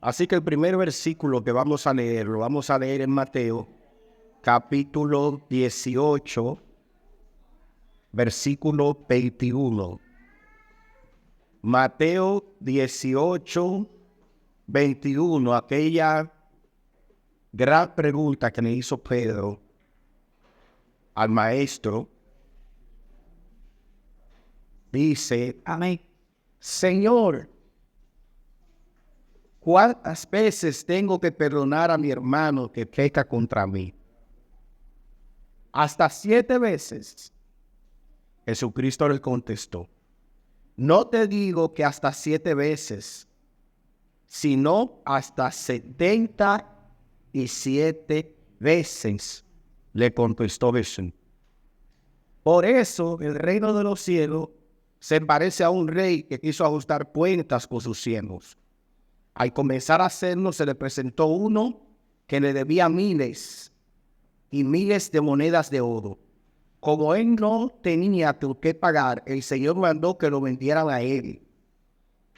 Así que el primer versículo que vamos a leer, lo vamos a leer en Mateo, capítulo 18, versículo 21. Mateo 18, 21, aquella gran pregunta que le hizo Pedro al maestro. Dice, amén, Señor, ¿cuántas veces tengo que perdonar a mi hermano que peca contra mí? Hasta 7 veces. Jesucristo le contestó, no te digo que hasta 7 veces, sino hasta 77 veces, le contestó Jesús. Por eso el reino de los cielos se parece a un rey que quiso ajustar cuentas con sus siervos. Al comenzar a hacerlo, se le presentó uno que le debía miles y miles de monedas de oro. Como él no tenía que pagar, el Señor mandó que lo vendieran a él,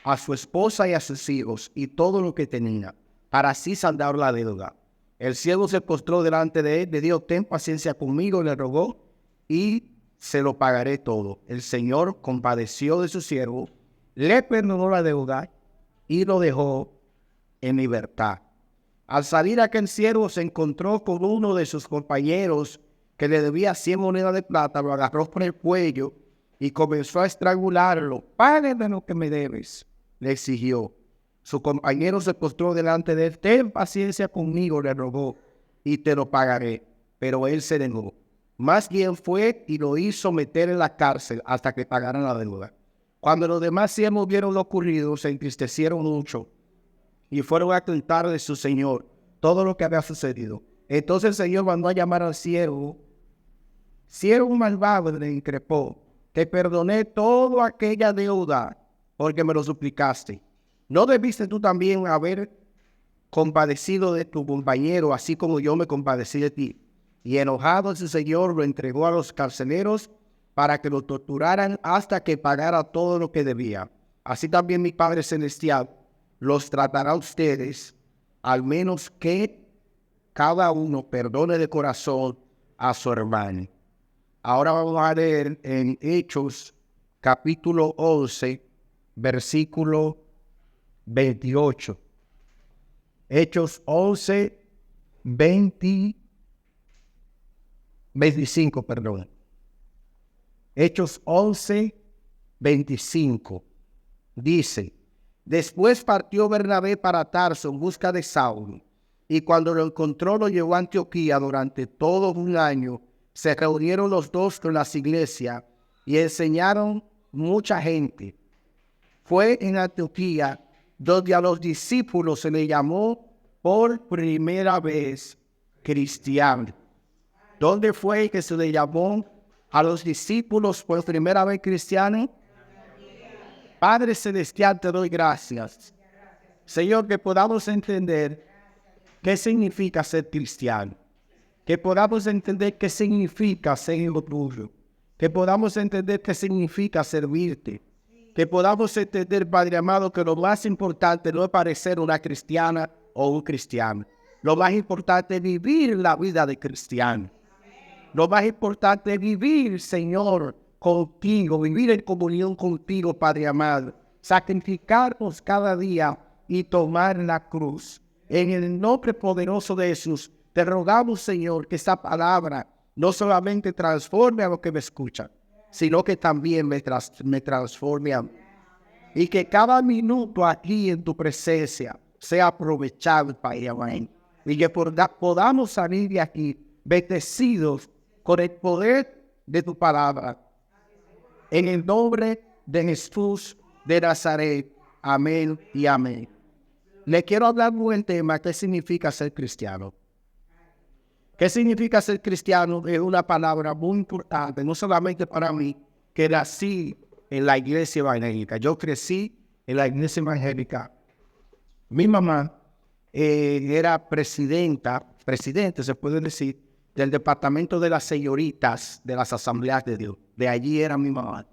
a su esposa y a sus hijos, y todo lo que tenía, para así saldar la deuda. El siervo se postró delante de él, le dijo, ten paciencia conmigo, le rogó, y se lo pagaré todo. El Señor compadeció de su siervo, le perdonó la deuda, y lo dejó en libertad. Al salir aquel siervo se encontró con uno de sus compañeros que le debía 100 monedas de plata, lo agarró por el cuello y comenzó a estrangularlo. Págame lo que me debes, le exigió. Su compañero se postró delante de él. Ten paciencia conmigo, le rogó, y te lo pagaré. Pero él se negó. Más bien fue y lo hizo meter en la cárcel hasta que pagaran la deuda. Cuando los demás siervos vieron lo ocurrido, se entristecieron mucho y fueron a contar de su señor todo lo que había sucedido. Entonces el Señor mandó a llamar al siervo. Siervo malvado, le increpó, te perdoné toda aquella deuda porque me lo suplicaste. ¿No debiste tú también haber compadecido de tu compañero, así como yo me compadecí de ti? Y enojado su señor lo entregó a los carceleros para que lo torturaran hasta que pagara todo lo que debía. Así también mi Padre Celestial los tratará a ustedes, al menos que cada uno perdone de corazón a su hermano. Ahora vamos a leer en Hechos, capítulo 11, versículo 28. Hechos 11, 25, perdón. Hechos 11, 25. Dice, después partió Bernabé para Tarso en busca de Saulo, y cuando lo encontró lo llevó a Antioquía. Durante todo un año se reunieron los dos con las iglesias y enseñaron mucha gente. Fue en Antioquía donde a los discípulos se les llamó por primera vez cristianos. ¿Dónde fue que se le llamó a los discípulos por primera vez cristianos? Padre Celestial, te doy gracias. Señor, que podamos entender qué significa ser cristiano. Que podamos entender qué significa ser hijo tuyo. Que podamos entender qué significa servirte. Que podamos entender, Padre amado, que lo más importante no es parecer una cristiana o un cristiano. Lo más importante es vivir la vida de cristiano. Lo más importante es vivir, Señor, contigo, vivir en comunión contigo, Padre amado. Sacrificarnos cada día y tomar la cruz. En el nombre poderoso de Jesús, te rogamos, Señor, que esta palabra no solamente transforme a los que me escuchan, sino que también me transforme a mí. Y que cada minuto aquí en tu presencia sea aprovechado, Padre amado. Y que podamos salir de aquí bendecidos con el poder de tu palabra. En el nombre de Jesús de Nazaret. Amén y amén. Le quiero hablar de un tema: ¿qué significa ser cristiano? ¿Qué significa ser cristiano? Es una palabra muy importante, no solamente para mí, que nací en la iglesia evangélica. Yo crecí en la iglesia evangélica. Mi mamá era presidente, se puede decir, del departamento de las señoritas de las asambleas de Dios. De allí era mi mamá.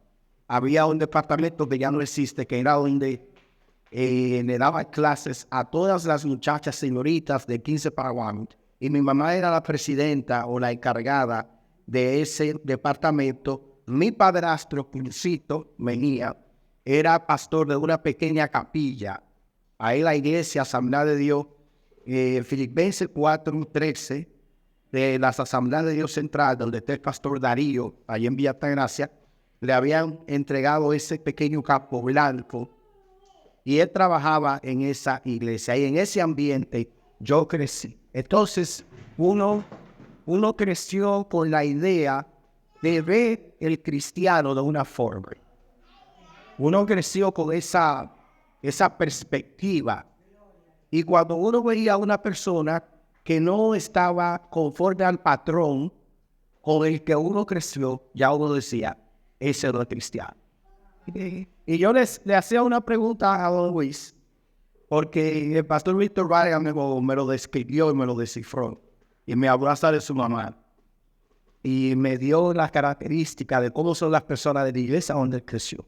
Había un departamento que ya no existe, que era donde le daba clases a todas las muchachas señoritas de 15 para abajo. Y mi mamá era la presidenta o la encargada de ese departamento. Mi padrastro, Pulcito Mejía, era pastor de una pequeña capilla. Ahí la iglesia Asamblea de Dios, Filipenses 4:13, de las Asambleas de Dios Central, donde está el pastor Darío, allí en Villa Altagracia, le habían entregado ese pequeño campo blanco y él trabajaba en esa iglesia. Y en ese ambiente yo crecí. Entonces, uno creció con la idea de ver el cristiano de una forma. Uno creció con esa perspectiva. Y cuando uno veía a una persona que no estaba conforme al patrón con el que uno creció, ya uno decía, ese no es cristiano. Y yo le hacía una pregunta a don Luis, porque el pastor Víctor Vargas me lo describió y me lo descifró. Y me habló hasta de su mamá. Y me dio las características de cómo son las personas de la iglesia donde él creció.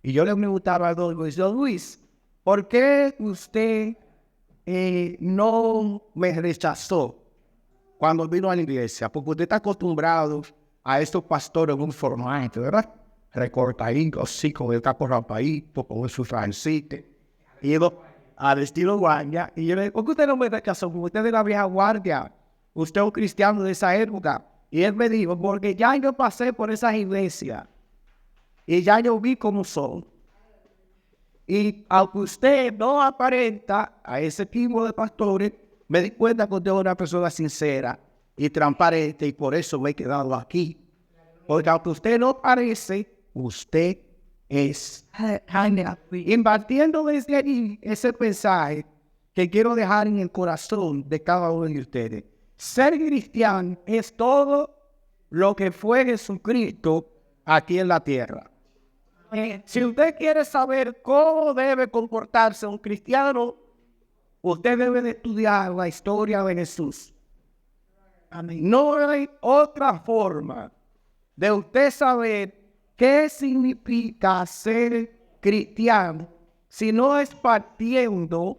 Y yo le preguntaba a don Luis, ¿por qué usted no me rechazó cuando vino a la iglesia? Porque usted está acostumbrado a estos pastores en un formato, ¿verdad? Recortadito, así, con el capo rapadito, con su francito. Y yo, al estilo guardia. Y yo le digo, ¿por qué usted no me rechazó? Porque usted es de la vieja guardia. Usted es un cristiano de esa época. Y él me dijo, porque ya yo pasé por esas iglesias. Y ya yo vi cómo son. Y aunque usted no aparenta a ese tipo de pastores, me di cuenta que usted es una persona sincera y transparente, y por eso me he quedado aquí. Porque aunque usted no parece, usted es. Impartiendo desde ahí ese mensaje que quiero dejar en el corazón de cada uno de ustedes. Ser cristiano es todo lo que fue Jesucristo aquí en la tierra. Si usted quiere saber cómo debe comportarse un cristiano, usted debe de estudiar la historia de Jesús. No hay otra forma de usted saber qué significa ser cristiano si no es partiendo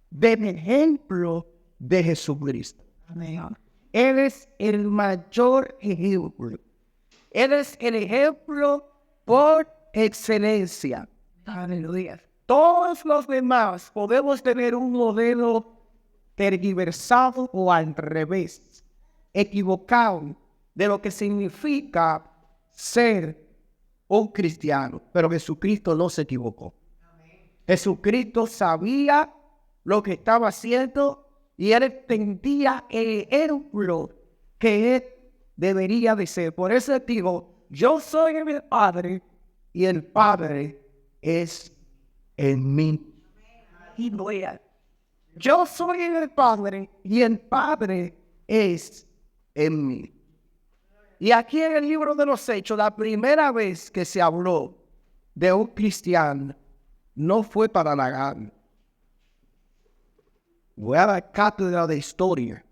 del ejemplo de Jesucristo. Él es el mayor ejemplo. Él es el ejemplo por excelencia. Aleluya. Todos los demás podemos tener un modelo tergiversado o al revés, equivocado de lo que significa ser un cristiano. Pero Jesucristo no se equivocó. Jesucristo sabía lo que estaba haciendo y él entendía el ejemplo que él debería de ser. Por eso digo, yo soy el Padre y el Padre es en mí. Yo soy el Padre y el Padre es en mí. Y aquí en el libro de los Hechos, la primera vez que se habló de un cristiano no fue para halagar. Voy a dar cátedra de historia.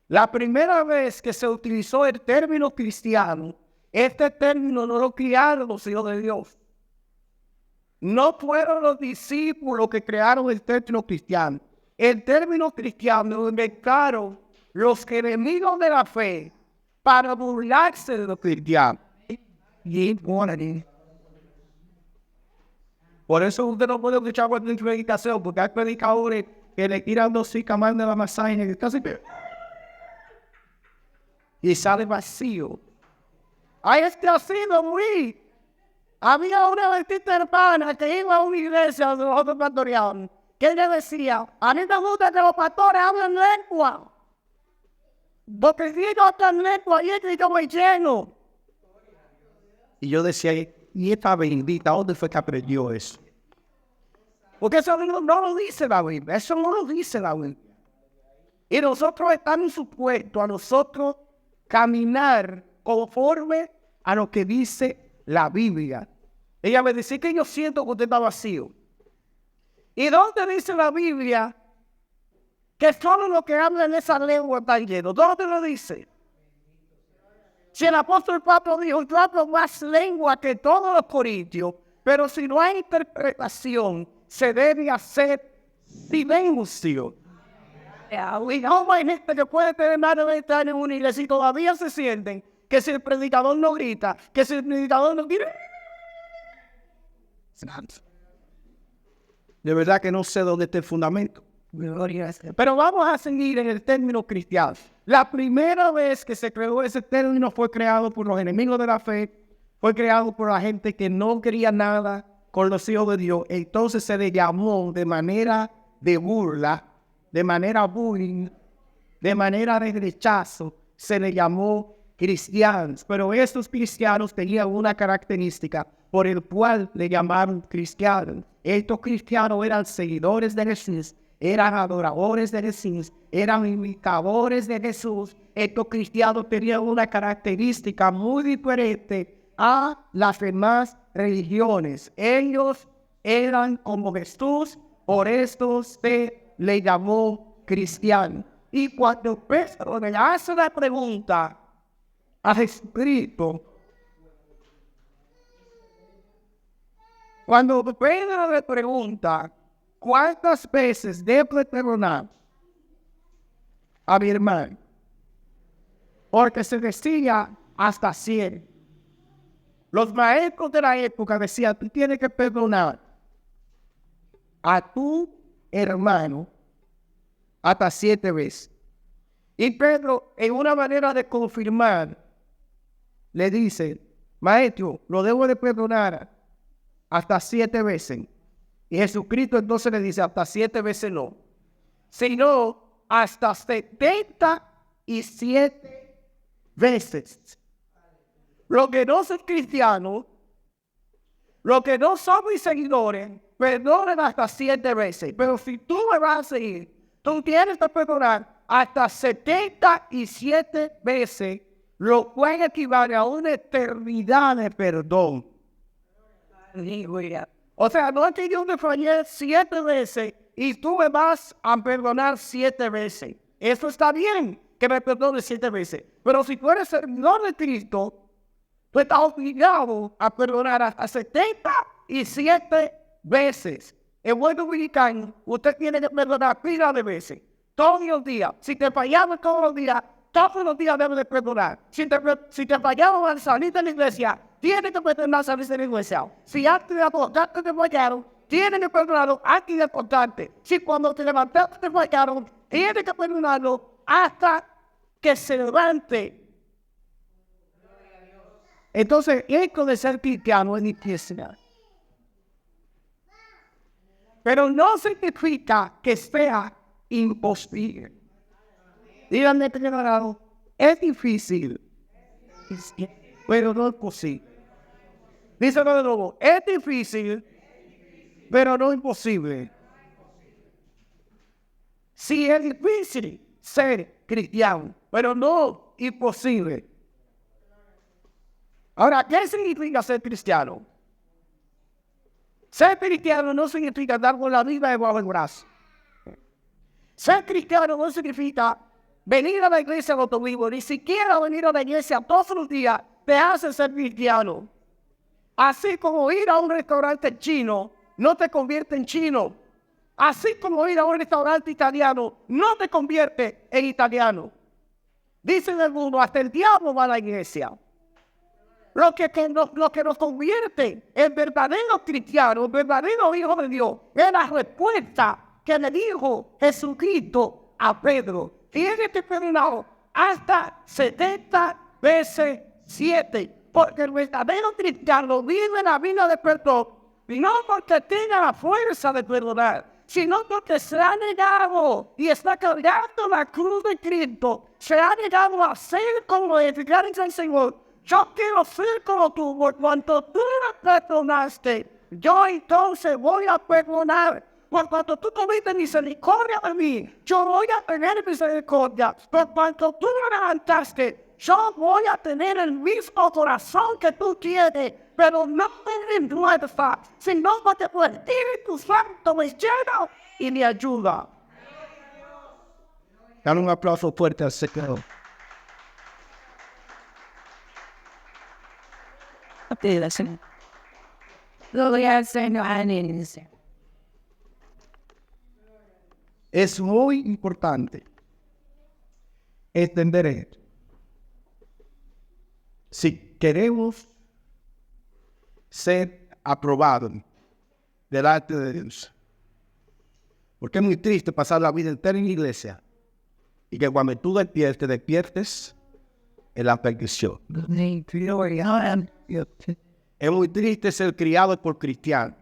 La primera vez que se utilizó el término cristiano, este término no lo crearon los hijos de Dios. No fueron los discípulos que crearon el término cristiano. El término cristiano lo inventaron los enemigos de la fe para burlarse de los cristianos. Por eso usted no puede escuchar cualquier predicación, porque hay predicadores que le tiran dos cicamán de la masaje y sale vacío. Hay ha sido muy. Había una bendita hermana que iba a una iglesia de los otros pastoreados, que le decía, a mí me gusta que los pastores hablen lengua. Porque si ellos hablan lengua, y yo me lleno. Y yo decía, y esta bendita, ¿dónde fue que aprendió eso? Porque eso no lo dice la Biblia, eso no lo dice la Biblia. Y nosotros estamos supuestos a nosotros caminar conforme a lo que dice la Biblia. Ella me decía que yo siento que usted está vacío. ¿Y dónde dice la Biblia que solo los que hablan esa lengua están llenos? ¿Dónde lo dice? Si el apóstol Pablo dijo, yo hablo más lengua que todos los corintios, pero si no hay interpretación, se debe hacer silencio. Y no hay gente que puede tener más de 20 años en una iglesia y todavía se sienten que si el predicador no grita, que si el predicador no grita. De verdad que no sé dónde está el fundamento. Pero vamos a seguir en el término cristiano. La primera vez que se creó ese término fue creado por los enemigos de la fe, fue creado por la gente que no quería nada con los hijos de Dios. Entonces se le llamó de manera de burla, de manera bullying, de manera de rechazo, se le llamó cristianos. Pero estos cristianos tenían una característica por el cual le llamaron cristianos. Estos cristianos eran seguidores de Jesús, eran adoradores de Jesús, eran imitadores de Jesús. Estos cristianos tenían una característica muy diferente a las demás religiones. Ellos eran como Jesús, por esto se le llamó cristiano. Y cuando Pedro le hace la pregunta a Jesucristo, cuando Pedro le pregunta cuántas veces debo perdonar a mi hermano, porque se decía hasta 100. Los maestros de la época decían, tú tienes que perdonar a tu hermano hasta 7 veces. Y Pedro, en una manera de confirmar, le dice, maestro, lo debo de perdonar hasta 7 veces. Y Jesucristo entonces le dice, hasta 7 veces no, sino hasta 77 veces. Los que no son cristianos, los que no son mis seguidores, perdonen hasta 7 veces. Pero si tú me vas a seguir, tú tienes que perdonar hasta 77 veces, lo cual equivale a una eternidad de perdón. O sea, no es que yo te fallé 7 veces y tú me vas a perdonar 7 veces. Eso está bien, que me perdones 7 veces. Pero si tú eres servidor de Cristo, tú estás obligado a perdonar hasta 77 veces. En buen dominicano, usted tiene que perdonar pila de veces. Todos los días. Si te fallaron todos los días debes de perdonar. Si te fallaron al salir de la iglesia, tienes que perdonar al salir de la iglesia. Si antes de acostarte te fallaron, tienes que perdonarlo antes de acostarte. Si cuando te levantaste te fallaron, tienes que perdonarlo hasta que se levante. Entonces, esto de ser cristiano es difícil. Pero no significa que sea imposible. Díganme, es difícil, pero no es posible. Díganlo de nuevo, es difícil, pero no imposible. Sí, es difícil ser cristiano, pero no imposible. Ahora, ¿qué significa ser cristiano? Ser cristiano no significa dar con la vida debajo del brazo. Ser cristiano no significa venir a la iglesia los domingos, ni siquiera venir a la iglesia todos los días te hace ser cristiano. Así como ir a un restaurante chino no te convierte en chino. Así como ir a un restaurante italiano no te convierte en italiano. Dicen algunos, hasta el diablo va a la iglesia. Lo que nos convierte en verdaderos cristianos, verdaderos hijos de Dios, es la respuesta que le dijo Jesucristo a Pedro. Tienes que perdonar hasta 70 veces 7. Porque el verdadero cristiano vive la vida de perdón, no porque tenga la fuerza de perdonar, sino porque se ha negado y está cargando la cruz de Cristo. Se ha negado a ser como el Señor. Yo quiero ser como tú, por cuanto tú me perdonaste, yo entonces voy a perdonar. Por cuanto tú tuviste misericordia de mí, yo voy a tener misericordia. Por cuanto tú me levantaste, yo voy a tener el mismo corazón que tú tienes, pero no en fuerza, sino porque tu Espíritu Santo me llena y me ayuda. Dan un aplauso fuerte al Señor. Es muy importante entender esto. Si queremos ser aprobados delante de Dios, porque es muy triste pasar la vida entera en la iglesia y que cuando tú despiertes en la perdición. Es muy triste ser criado por cristianos,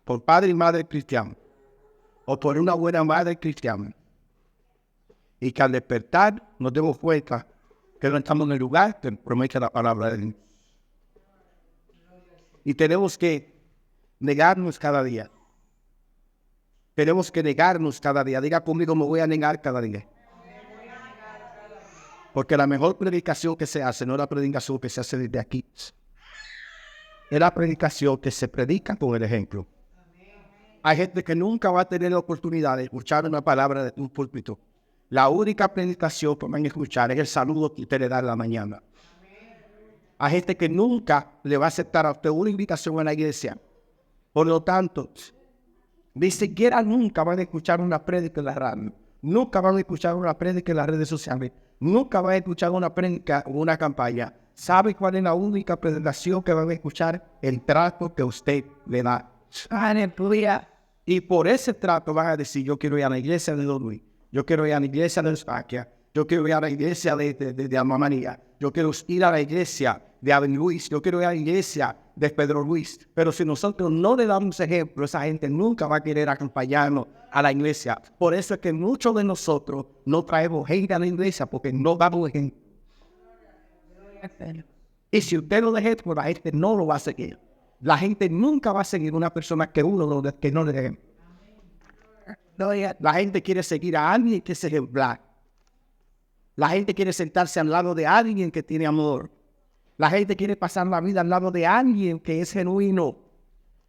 por padre y madre cristianos, o por una buena madre cristiana, y que al despertar nos demos cuenta que no estamos en el lugar que promete la palabra de Dios. Y tenemos que negarnos cada día. Tenemos que negarnos cada día. Diga conmigo, me voy a negar cada día. Porque la mejor predicación que se hace no es la predicación que se hace desde aquí. Es la predicación que se predica con el ejemplo. Hay gente que nunca va a tener la oportunidad de escuchar una palabra de un púlpito. La única predicación que van a escuchar es el saludo que usted le da en la mañana. Hay gente que nunca le va a aceptar a usted una invitación a la iglesia. Por lo tanto, ni siquiera nunca van a escuchar una prédica en la radio. Nunca van a escuchar una prédica en las redes sociales. Nunca van a escuchar una prédica o una campaña. ¿Sabe cuál es la única predicación que van a escuchar? El trato que usted le da. Y por ese trato van a decir, yo quiero ir a la iglesia de Don Luis. Yo quiero ir a la iglesia de Espaquia. Yo quiero ir a la iglesia de Alma María. Yo quiero ir a la iglesia de Abel Luis. Yo quiero ir a la iglesia de Pedro Luis. Pero si nosotros no le damos ejemplo, esa gente nunca va a querer acompañarnos a la iglesia. Por eso es que muchos de nosotros no traemos gente a la iglesia porque no damos ejemplo. Y si usted lo deja, pues la gente no lo va a seguir. La gente nunca va a seguir una persona que no le dé ejemplo. La gente quiere seguir a alguien que es ejemplar. La gente quiere sentarse al lado de alguien que tiene amor. La gente quiere pasar la vida al lado de alguien que es genuino.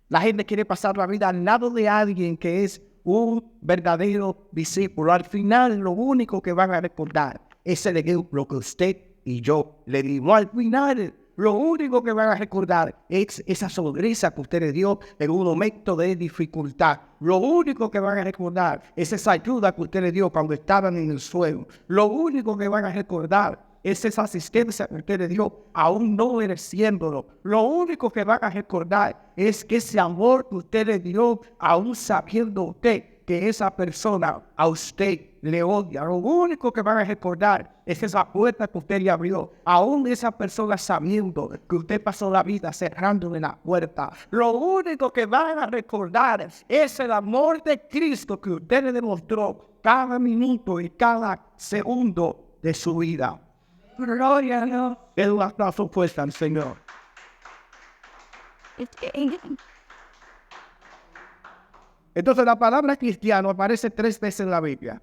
La gente quiere pasar la vida al lado de alguien que es un verdadero discípulo. Al final, lo único que van a recordar es el ejemplo que usted y yo le dimos. Al final, lo único que van a recordar es esa sonrisa que usted le dio en un momento de dificultad. Lo único que van a recordar es esa ayuda que usted le dio cuando estaban en el suelo. Lo único que van a recordar es esa asistencia que usted le dio aún no mereciéndolo. Lo único que van a recordar es que ese amor que usted le dio aún sabiendo usted que esa persona a usted le odia. Lo único que van a recordar es esa puerta que usted le abrió. Aún esa persona sabiendo que usted pasó la vida cerrándole la puerta. Lo único que van a recordar es el amor de Cristo que usted le demostró cada minuto y cada segundo de su vida. Gloria a Dios. Es un aplauso fuerte al Señor. Entonces la palabra cristiano aparece 3 veces en la Biblia.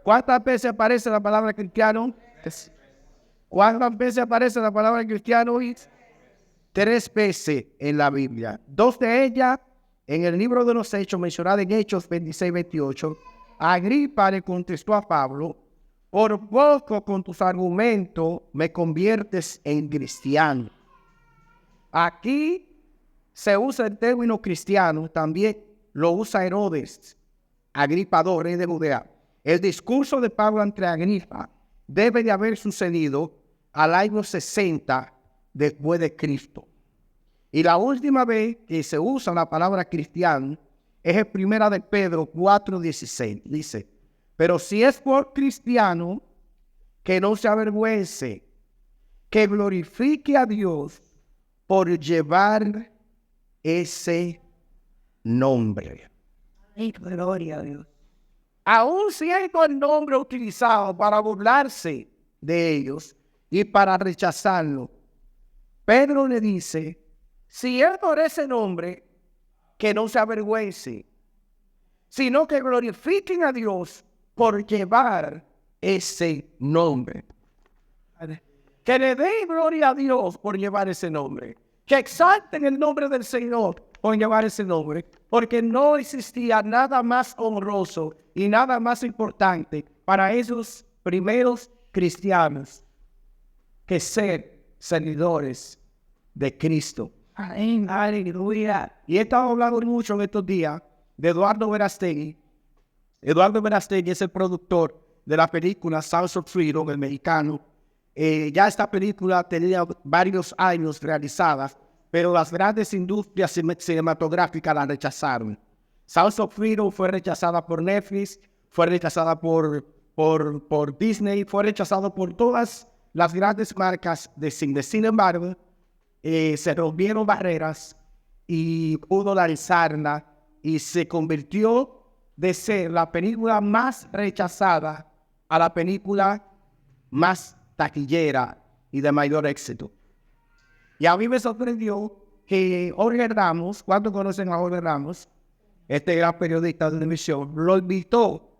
¿Cuántas veces aparece la palabra cristiano? ¿Cuántas veces aparece la palabra cristiano? 3 veces en la Biblia. 2 de ellas en el libro de los Hechos, mencionada en Hechos 26-28. Agripa le contestó a Pablo, por poco con tus argumentos me conviertes en cristiano. Aquí se usa el término cristiano, también lo usa Herodes, Agripa II, rey de Judea. El discurso de Pablo ante Agripa debe de haber sucedido al año 60 después de Cristo. Y la última vez que se usa la palabra cristiano es en 1 de Pedro 4:16. Dice, pero si es por cristiano, que no se avergüence, que glorifique a Dios por llevar ese nombre. Gloria a Dios. Aún siendo el nombre utilizado para burlarse de ellos y para rechazarlo, Pedro le dice, si es por ese nombre, que no se avergüence, sino que glorifiquen a Dios por llevar ese nombre. Que le den gloria a Dios por llevar ese nombre. Que exalten el nombre del Señor por llevar ese nombre. Porque no existía nada más honroso y nada más importante para esos primeros cristianos que ser seguidores de Cristo. Aleluya. Y he estado hablando mucho en estos días de Eduardo Verástegui, Eduardo Verástegui es el productor de la película Sounds of Freedom, el mexicano. Ya esta película tenía varios años realizada, pero las grandes industrias cinematográficas la rechazaron. Sounds of Freedom fue rechazada por Netflix, fue rechazada por Disney, fue rechazado por todas las grandes marcas de cine. Sin embargo, se rompieron barreras y pudo lanzarla y se convirtió de ser la película más rechazada a la película más taquillera y de mayor éxito. Y a mí me sorprendió que Jorge Ramos, ¿cuántos conocen a Jorge Ramos? Este gran periodista de televisión, lo invitó